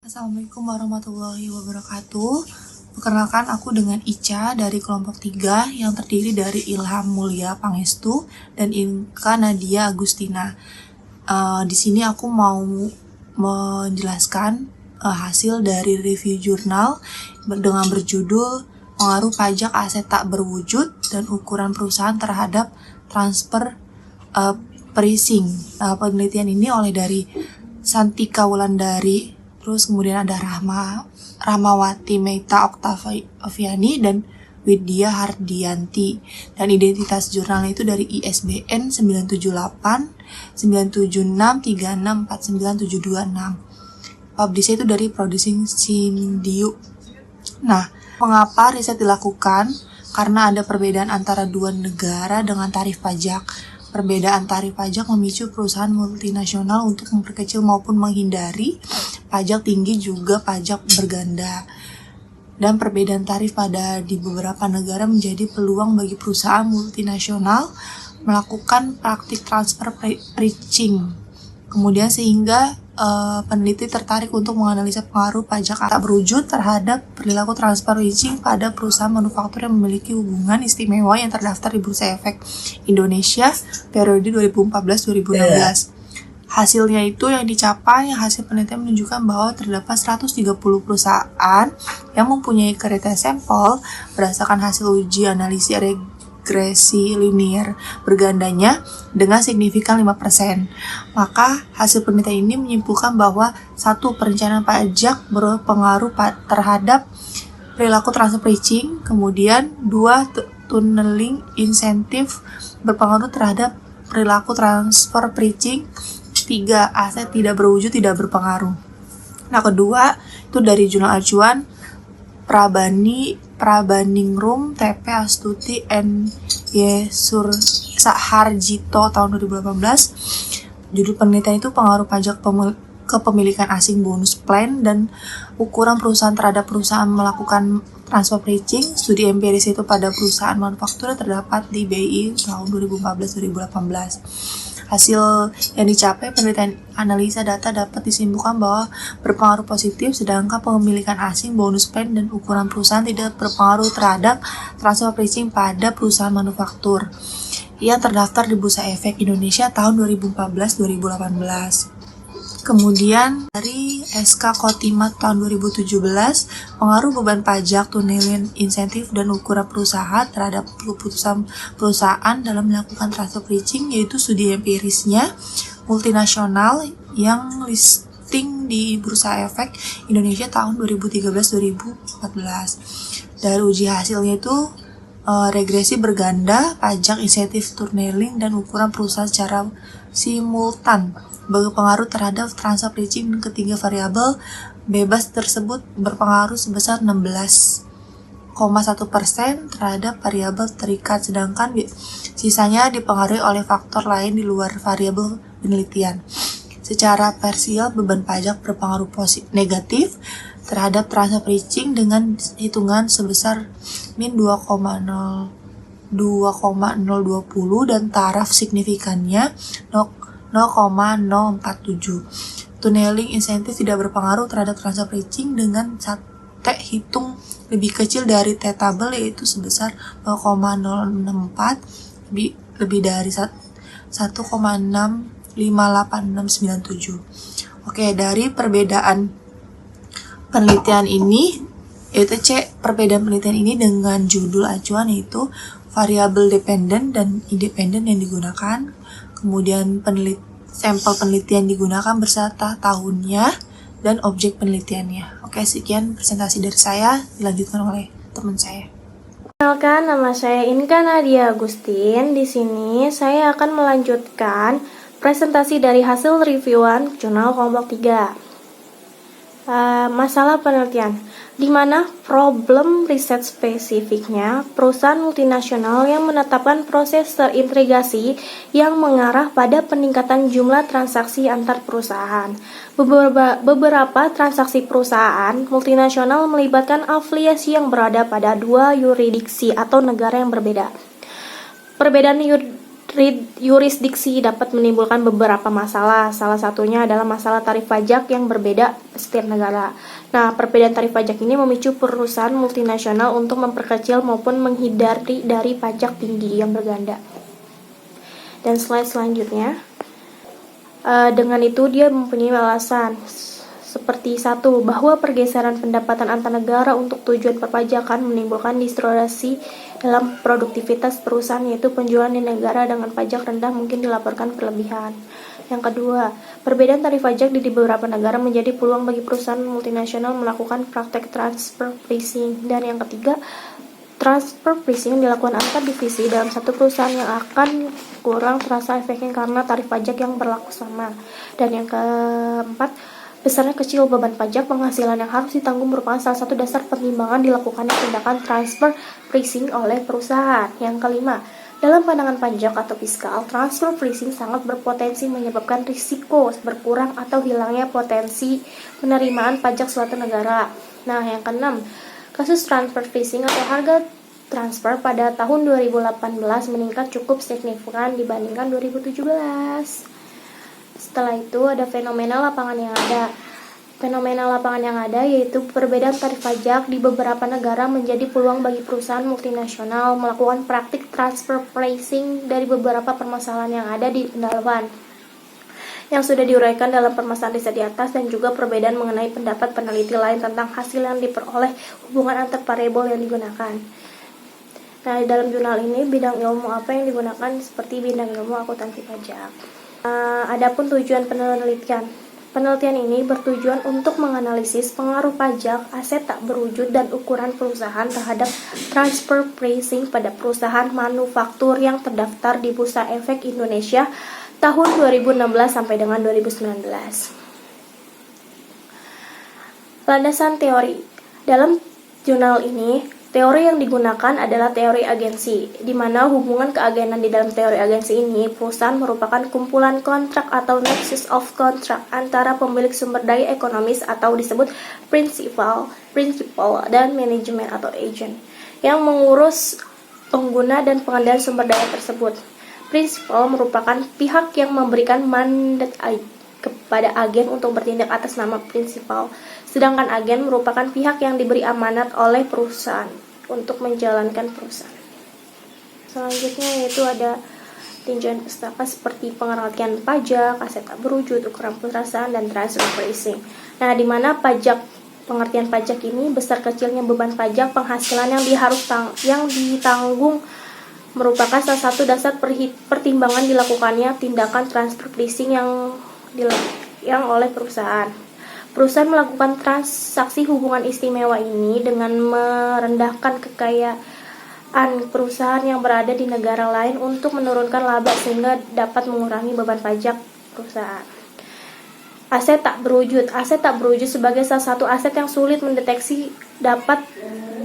Assalamualaikum warahmatullahi wabarakatuh. Perkenalkan, aku dengan Ica dari kelompok 3 yang terdiri dari Ilham Mulia Pangestu dan Inka Nadia Agustina. Di sini aku mau menjelaskan hasil dari review jurnal dengan berjudul Pengaruh Pajak Aset Tak Berwujud dan Ukuran Perusahaan Terhadap Transfer Pricing. Penelitian ini oleh dari Santika Wulandari, terus kemudian ada Rahmawati Meita Oktaviani dan Widya Hardianti. Dan identitas jurnalnya itu dari ISBN 978 976 36 49 726. Publisher itu dari Producing Sindiu. Nah, mengapa riset dilakukan? Karena ada perbedaan antara dua negara dengan tarif pajak. Perbedaan tarif pajak memicu perusahaan multinasional untuk memperkecil maupun menghindari pajak tinggi juga pajak berganda. Dan perbedaan tarif di beberapa negara menjadi peluang bagi perusahaan multinasional melakukan praktik transfer pricing. Kemudian sehingga peneliti tertarik untuk menganalisa pengaruh pajak tak berwujud terhadap perilaku transfer pricing pada perusahaan manufaktur yang memiliki hubungan istimewa yang terdaftar di Bursa Efek Indonesia periode 2014-2016. Hasilnya itu yang dicapai, hasil penelitian menunjukkan bahwa terdapat 130 perusahaan yang mempunyai kriteria sampel berdasarkan hasil uji analisis regresi linear bergandanya dengan signifikan 5%. Maka hasil penelitian ini menyimpulkan bahwa 1. Perencanaan pajak berpengaruh terhadap perilaku transfer pricing, kemudian 2. Tunneling insentif berpengaruh terhadap perilaku transfer pricing, 3. Aset tidak berwujud tidak berpengaruh. Nah, kedua itu dari jurnal acuan Prabandingrum TP Astuti N. Y. Saharjito tahun 2018. Judul penelitian itu pengaruh pajak kepemilikan asing bonus plan dan ukuran perusahaan terhadap perusahaan melakukan transfer pricing. Studi empiris itu pada perusahaan manufaktur terdapat di BI tahun 2014-2018. Hasil yang dicapai, penelitian analisa data dapat disimpulkan bahwa berpengaruh positif, sedangkan kepemilikan asing, bonus plan, dan ukuran perusahaan tidak berpengaruh terhadap transfer pricing pada perusahaan manufaktur yang terdaftar di Bursa Efek Indonesia tahun 2014-2018. Kemudian dari SK Kotimat tahun 2017, pengaruh beban pajak, tunneling insentif, dan ukuran perusahaan terhadap keputusan perusahaan dalam melakukan transfer pricing, yaitu studi empirisnya multinasional yang listing di Bursa Efek Indonesia tahun 2013-2014. Dari uji hasilnya itu regresi berganda, pajak, insentif, tunneling, dan ukuran perusahaan secara simultan berpengaruh terhadap transfer pricing. Ketiga variabel bebas tersebut berpengaruh sebesar 16,1% terhadap variabel terikat, sedangkan sisanya dipengaruhi oleh faktor lain di luar variabel penelitian. Secara parsial, beban pajak berpengaruh negatif terhadap transfer pricing dengan hitungan sebesar min 2,020 dan taraf signifikannya 0,047. Tunneling insentif tidak berpengaruh terhadap transfer pricing dengan hitung lebih kecil dari tabel, yaitu sebesar 0,064 lebih dari 1,658697. Oke, dari perbedaan penelitian ini, yaitu perbedaan penelitian ini dengan judul acuan yaitu variabel dependen dan independen yang digunakan, kemudian sampel penelitian digunakan beserta tahunnya dan objek penelitiannya. Oke, sekian presentasi dari saya, dilanjutkan oleh teman saya. Perkenalkan, nama saya Inka Nadia Agustin. Di sini saya akan melanjutkan presentasi dari hasil reviewan jurnal kelompok 3. Masalah penelitian, di mana problem riset spesifiknya perusahaan multinasional yang menetapkan proses terintegrasi yang mengarah pada peningkatan jumlah transaksi antar perusahaan. Beberapa transaksi perusahaan multinasional melibatkan afiliasi yang berada pada dua yurisdiksi atau negara yang berbeda. Perbedaan yurisdiksi dapat menimbulkan beberapa masalah. Salah satunya adalah masalah tarif pajak yang berbeda setiap negara. Nah, perbedaan tarif pajak ini memicu perusahaan multinasional untuk memperkecil maupun menghindari dari pajak tinggi yang berganda. Dan slide selanjutnya, dengan itu dia mempunyai alasan seperti satu, bahwa pergeseran pendapatan antar negara untuk tujuan perpajakan menimbulkan distorsi dalam produktivitas perusahaan, yaitu penjualan di negara dengan pajak rendah mungkin dilaporkan berlebihan. Yang kedua, perbedaan tarif pajak di beberapa negara menjadi peluang bagi perusahaan multinasional melakukan praktek transfer pricing. Dan yang ketiga, transfer pricing dilakukan antar divisi dalam satu perusahaan yang akan kurang terasa efeknya karena tarif pajak yang berlaku sama. Dan yang keempat, besarnya kecil beban pajak penghasilan yang harus ditanggung merupakan salah satu dasar pertimbangan dilakukannya tindakan transfer pricing oleh perusahaan. Yang kelima, dalam pandangan pajak atau fiskal, transfer pricing sangat berpotensi menyebabkan risiko berkurang atau hilangnya potensi penerimaan pajak suatu negara. Nah, yang keenam, kasus transfer pricing atau harga transfer pada tahun 2018 meningkat cukup signifikan dibandingkan 2017. Setelah itu ada fenomena lapangan yang ada. Fenomena lapangan yang ada yaitu perbedaan tarif pajak di beberapa negara menjadi peluang bagi perusahaan multinasional melakukan praktik transfer pricing dari beberapa permasalahan yang ada di pendalaman yang sudah diuraikan dalam permasalahan riset di atas, dan juga perbedaan mengenai pendapat peneliti lain tentang hasil yang diperoleh, hubungan antar variabel yang digunakan. Nah, dalam jurnal ini bidang ilmu apa yang digunakan seperti bidang ilmu akuntansi pajak. Adapun tujuan penelitian. Penelitian ini bertujuan untuk menganalisis pengaruh pajak, aset tak berwujud, dan ukuran perusahaan terhadap transfer pricing pada perusahaan manufaktur yang terdaftar di Bursa Efek Indonesia tahun 2016 sampai dengan 2019. Landasan teori. Dalam jurnal ini, teori yang digunakan adalah teori agensi, di mana hubungan keagenan di dalam teori agensi ini, perusahaan merupakan kumpulan kontrak atau nexus of contract antara pemilik sumber daya ekonomis atau disebut principal dan manajemen atau agent, yang mengurus pengguna dan pengendalian sumber daya tersebut. Principal merupakan pihak yang memberikan mandat kepada agen untuk bertindak atas nama principal, sedangkan agen merupakan pihak yang diberi amanat oleh perusahaan untuk menjalankan perusahaan. Selanjutnya yaitu ada tinjauan pustaka seperti pengertian pajak, aset tak berwujud, ukuran perusahaan, dan transfer pricing. Nah, di mana pengertian pajak ini besar kecilnya beban pajak penghasilan yang ditanggung merupakan salah satu dasar pertimbangan dilakukannya tindakan transfer pricing yang oleh perusahaan. Perusahaan melakukan transaksi hubungan istimewa ini dengan merendahkan kekayaan perusahaan yang berada di negara lain untuk menurunkan laba sehingga dapat mengurangi beban pajak perusahaan. Aset tak berwujud. Aset tak berwujud sebagai salah satu aset yang sulit mendeteksi dapat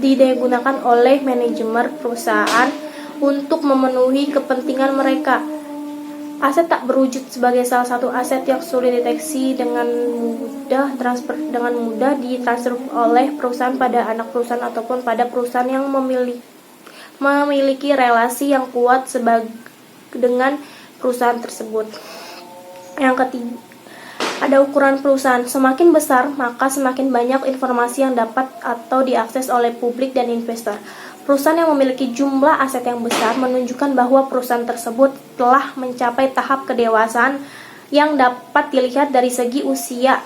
digunakan oleh manajemen perusahaan untuk memenuhi kepentingan mereka. Aset tak berwujud sebagai salah satu aset yang sulit deteksi dengan mudah ditransfer oleh perusahaan pada anak perusahaan ataupun pada perusahaan yang memiliki relasi yang kuat dengan perusahaan tersebut. Yang ketiga, ada ukuran perusahaan. Semakin besar, maka semakin banyak informasi yang dapat atau diakses oleh publik dan investor. Perusahaan yang memiliki jumlah aset yang besar menunjukkan bahwa perusahaan tersebut telah mencapai tahap kedewasaan yang dapat dilihat dari segi usia,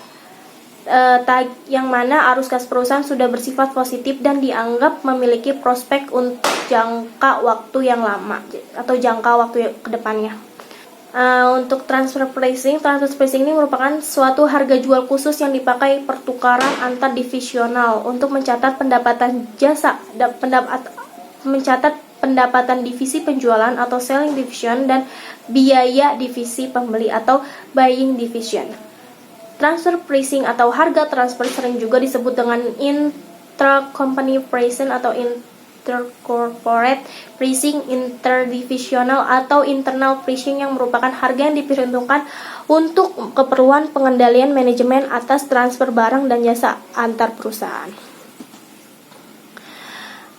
yang mana arus kas perusahaan sudah bersifat positif dan dianggap memiliki prospek untuk jangka waktu yang lama atau jangka waktu ke depannya. Untuk transfer pricing ini merupakan suatu harga jual khusus yang dipakai pertukaran antar divisional untuk mencatat pendapatan divisi penjualan atau selling division dan biaya divisi pembeli atau buying division. Transfer pricing atau harga transfer sering juga disebut dengan intra-company pricing atau intercorporate pricing, interdivisional atau internal pricing, yang merupakan harga yang diperhitungkan untuk keperluan pengendalian manajemen atas transfer barang dan jasa antar perusahaan.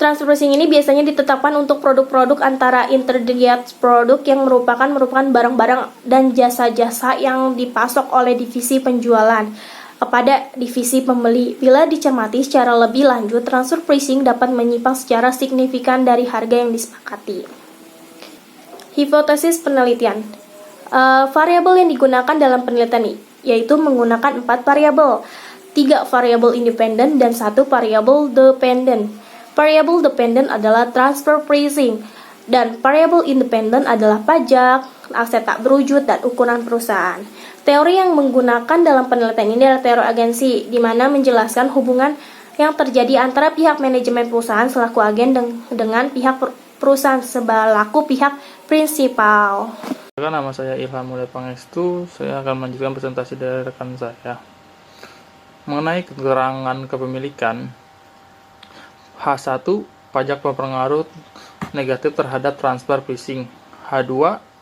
Transfer pricing ini biasanya ditetapkan untuk produk-produk antara intermediate produk yang merupakan barang-barang dan jasa-jasa yang dipasok oleh divisi penjualan kepada divisi pembeli. Bila dicermati secara lebih lanjut, transfer pricing dapat menyimpang secara signifikan dari harga yang disepakati. Hipotesis penelitian. Variabel yang digunakan dalam penelitian yaitu menggunakan 4 variabel, 3 variabel independen dan 1 variabel dependent. Variable dependent adalah transfer pricing dan variable independent adalah pajak, aset tak berwujud, dan ukuran perusahaan. Teori yang menggunakan dalam penelitian ini adalah teori agensi, di mana menjelaskan hubungan yang terjadi antara pihak manajemen perusahaan selaku agen dengan pihak perusahaan selaku pihak prinsipal. Nama saya Ilham Mulya Pangestu, saya akan melanjutkan presentasi dari rekan saya. Mengenai keterangan kepemilikan, H1, pajak berpengaruh negatif terhadap transfer pricing. H2,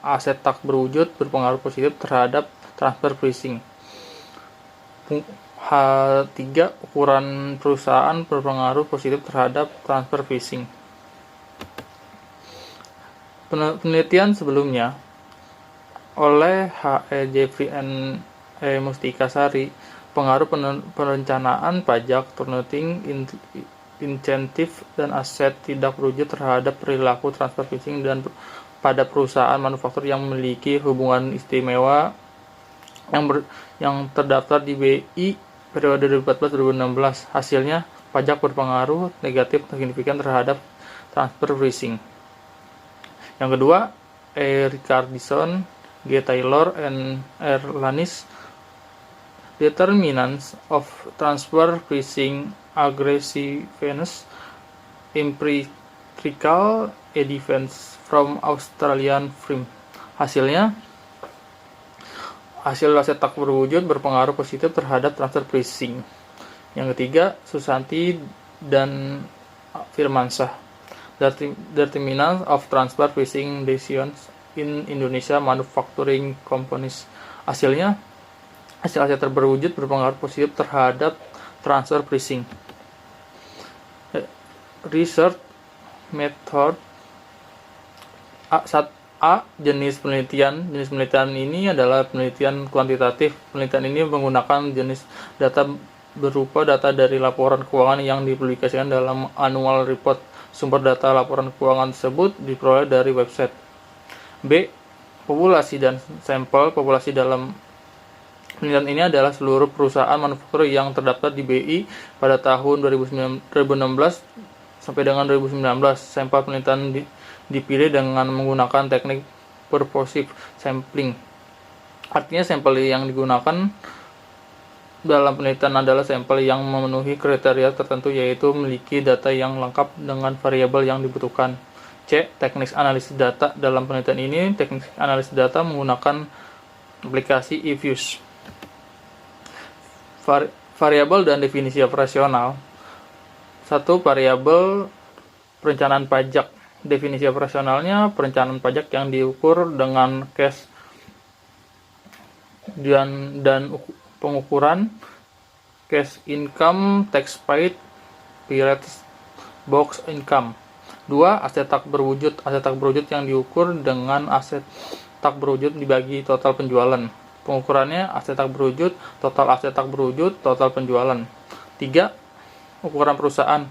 aset tak berwujud berpengaruh positif terhadap transfer pricing. H3, ukuran perusahaan berpengaruh positif terhadap transfer pricing. Penelitian sebelumnya oleh H.E. Jeffrey N. E. Mustika Sari, pengaruh perencanaan pajak, turnoting, insentif, dan aset tidak berwujud terhadap perilaku transfer pricing dan pada perusahaan manufaktur yang memiliki hubungan istimewa yang terdaftar di BI periode 2014-2016. Hasilnya, pajak berpengaruh negatif signifikan terhadap transfer pricing. Yang kedua, E. Richardson, G. Taylor, and R. Lanis, Determinants of Transfer Pricing Aggressiveness, Empirical Evidence from Australian Firm. Hasil aset tak berwujud berpengaruh positif terhadap transfer pricing. Yang ketiga, Susanti dan Firmansyah, Determinants of Transfer Pricing Decisions in Indonesia Manufacturing Companies. Hasil aset terberwujud berpengaruh positif terhadap transfer pricing. Research method A. Jenis penelitian ini adalah penelitian kuantitatif. Penelitian ini menggunakan jenis data berupa data dari laporan keuangan yang dipublikasikan dalam annual report. Sumber data laporan keuangan tersebut diperoleh dari website. B. Populasi dan sampel populasi. Dalam penelitian ini adalah seluruh perusahaan manufaktur yang terdaftar di BI pada tahun 2016 sampai dengan 2019. Sampel penelitian dipilih dengan menggunakan teknik purposive sampling. Artinya sampel yang digunakan dalam penelitian adalah sampel yang memenuhi kriteria tertentu, yaitu memiliki data yang lengkap dengan variabel yang dibutuhkan. C. Teknik analisis data. Dalam penelitian ini, teknik analisis data menggunakan aplikasi eFuse. Variabel dan definisi operasional. 1. Variabel perencanaan pajak. Definisi operasionalnya perencanaan pajak yang diukur dengan cash dan pengukuran cash income, tax paid, period box income. 2. Aset tak berwujud. Aset tak berwujud yang diukur dengan aset tak berwujud dibagi total penjualan. Pengukurannya aset tak berwujud, total aset tak berwujud, total penjualan. 3. Ukuran perusahaan.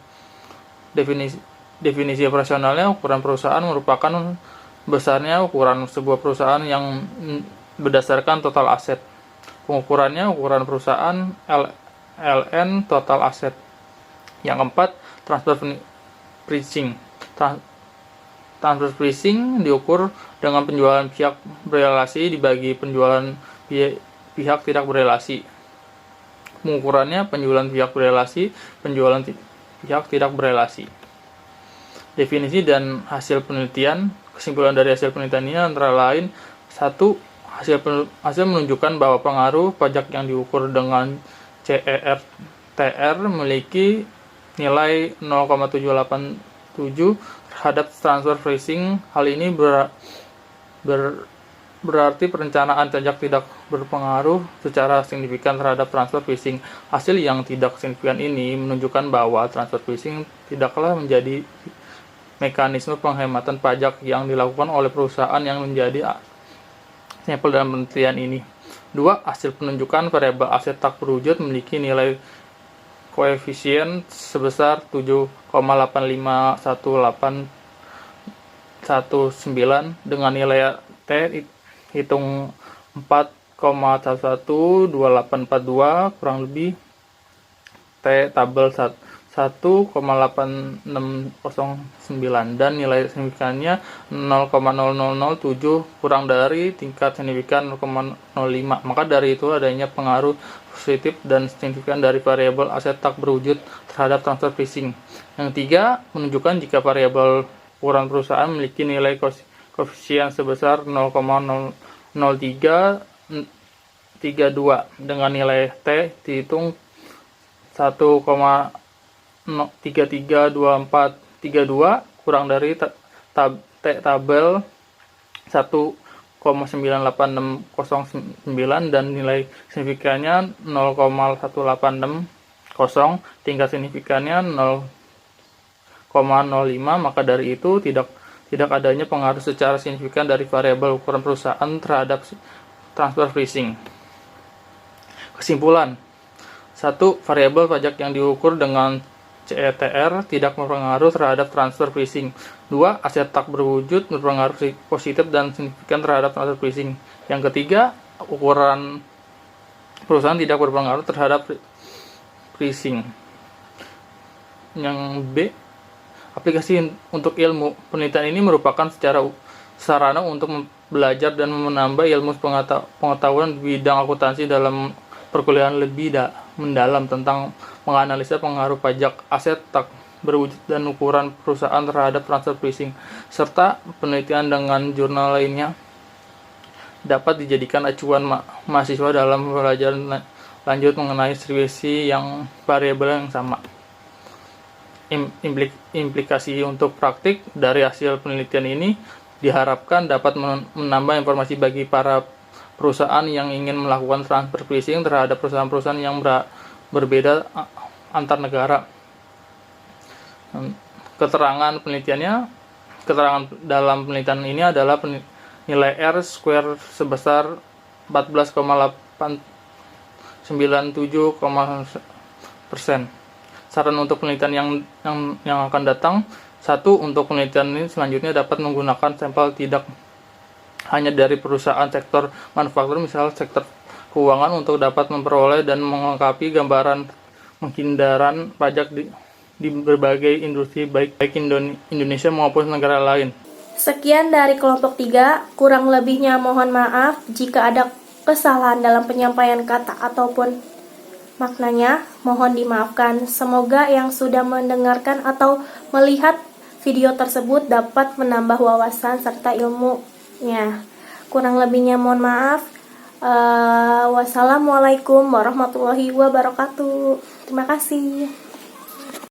Definisi operasionalnya, ukuran perusahaan merupakan besarnya ukuran sebuah perusahaan yang berdasarkan total aset. Pengukurannya ukuran perusahaan LN total aset. Yang keempat, transfer pricing. Transfer pricing diukur dengan penjualan pihak berelasi dibagi penjualan pihak tidak berelasi. Pengukurannya penjualan pihak berelasi, penjualan pihak tidak berelasi. Definisi dan hasil penelitian. Kesimpulan dari hasil penelitian ini antara lain: 1. Hasil menunjukkan bahwa pengaruh pajak yang diukur dengan CERTR memiliki nilai 0,787 terhadap transfer pricing. Hal ini berarti perencanaan pajak tidak berpengaruh secara signifikan terhadap transfer phishing. Hasil yang tidak signifikan ini menunjukkan bahwa transfer phishing tidaklah menjadi mekanisme penghematan pajak yang dilakukan oleh perusahaan yang menjadi sampel dalam penelitian ini. 2. Hasil penunjukan variabel aset tak berwujud memiliki nilai koefisien sebesar 7,8511819 dengan nilai T hitung 4,112842 kurang lebih T tabel 1,8609 dan nilai signifikannya 0,0007 kurang dari tingkat signifikan 0,05. Maka dari itu adanya pengaruh positif dan signifikan dari variabel aset tak berwujud terhadap transfer phishing. Yang 3, menunjukkan jika variabel ukuran perusahaan memiliki nilai koefisien sebesar 0,00332 dengan nilai T dihitung 1,332432 kurang dari T tabel 1,98609 dan nilai signifikannya 0,1860, tingkat signifikannya 0,05. Maka dari itu tidak adanya pengaruh secara signifikan dari variabel ukuran perusahaan terhadap transfer phishing. Kesimpulan: 1. Variabel pajak yang diukur dengan CETR tidak berpengaruh terhadap transfer phishing. 2. Aset tak berwujud berpengaruh positif dan signifikan terhadap transfer phishing. Yang ketiga, ukuran perusahaan tidak berpengaruh terhadap phishing. Yang B, aplikasi untuk ilmu. Penelitian ini merupakan sarana untuk belajar dan menambah ilmu pengetahuan di bidang akuntansi dalam perkuliahan lebih mendalam tentang menganalisa pengaruh pajak aset tak berwujud dan ukuran perusahaan terhadap transfer phishing, serta penelitian dengan jurnal lainnya dapat dijadikan acuan mahasiswa dalam belajar lanjut mengenai skripsi yang variabel yang sama. Implikasi untuk praktik dari hasil penelitian ini diharapkan dapat menambah informasi bagi para perusahaan yang ingin melakukan transfer phishing terhadap perusahaan-perusahaan yang berbeda antar negara. Keterangan dalam penelitian ini adalah nilai R square sebesar 14,897%. Saran untuk penelitian yang akan datang: 1. Untuk penelitian ini selanjutnya dapat menggunakan sampel tidak hanya dari perusahaan sektor manufaktur, misal sektor keuangan, untuk dapat memperoleh dan melengkapi gambaran penghindaran pajak di berbagai industri baik Indonesia maupun negara lain. Sekian dari kelompok 3, kurang lebihnya mohon maaf jika ada kesalahan dalam penyampaian kata ataupun maknanya, mohon dimaafkan. Semoga yang sudah mendengarkan atau melihat video tersebut dapat menambah wawasan serta ilmunya. Kurang lebihnya mohon maaf. Wassalamualaikum warahmatullahi wabarakatuh. Terima kasih.